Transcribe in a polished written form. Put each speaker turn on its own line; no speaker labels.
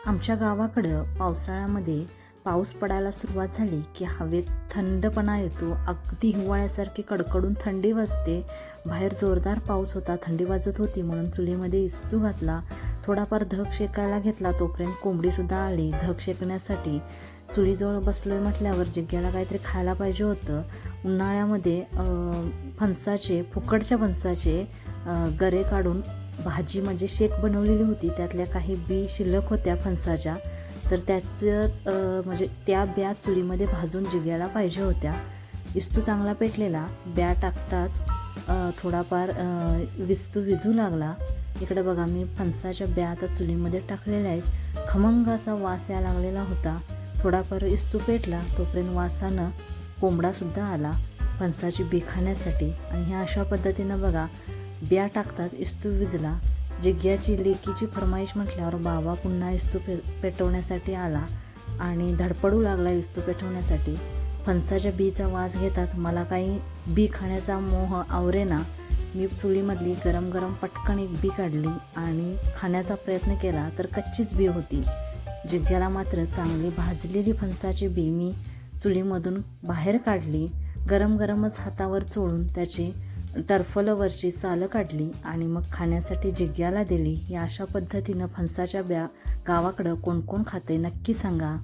आमच्या गावाकडं पावसाळ्यामध्ये पाऊस पडायला सुरुवात झाली की हवेत थंडपणा येतो. अगदी हिवाळ्यासारखी कडकडून थंडी वाजते. बाहेर जोरदार पाऊस होता, थंडी वाजत होती म्हणून चुलीमध्ये इस्तू घातला. थोडाफार धग शेकायला घेतला. तोपर्यंत कोंबडीसुद्धा आली धग शेकण्यासाठी. चुलीजवळ बसलोय म्हटल्यावर जिग्याला काहीतरी खायला पाहिजे होतं. उन्हाळ्यामध्ये फुकटच्या फणसाचे गरे काढून भाजी म्हणजे शेक बनवलेली होती. त्यातल्या काही बी शिल्लक होत्या फणसाच्या, तर त्याचंच म्हणजे त्या ब्या चुलीमध्ये भाजून जिग्याला पाहिजे होत्या. इस्तू चांगला पेटलेला. ब्या टाकताच थोडाफार विस्तू विझू लागला. इकडे बघा, मी फणसाच्या ब्या आता चुलीमध्ये टाकलेल्या आहेत. खमंग असा वास यायला लागलेला होता. थोडाफार इस्तू पेटला तोपर्यंत वासानं कोंबडासुद्धा आला फणसाची बी खाण्यासाठी. आणि ह्या अशा पद्धतीनं बघा, ब्या टाकताच इस्तू विजला. जिग्याची लेकीची फरमाईश म्हटल्यावर बाबा पुन्हा इस्तू पेटवण्यासाठी आला आणि धडपडू लागला इस्तू पेटवण्यासाठी. फणसाच्या बीचा वास घेताच मला काही बी खाण्याचा मोह आवरेना. मी चुलीमधली गरम गरम पटकन एक बी काढली आणि खाण्याचा प्रयत्न केला तर कच्चीच बी होती. जिग्याला मात्र चांगली भाजलेली फणसाची बी मी चुलीमधून बाहेर काढली. गरम गरमच हातावर चोळून त्याची टरफलवरची सालं काढली आणि मग खाण्यासाठी जिग्याला दिली. या अशा पद्धतीनं फणसाच्या ब्या गावाकडं कोण कोण खाते नक्की सांगा.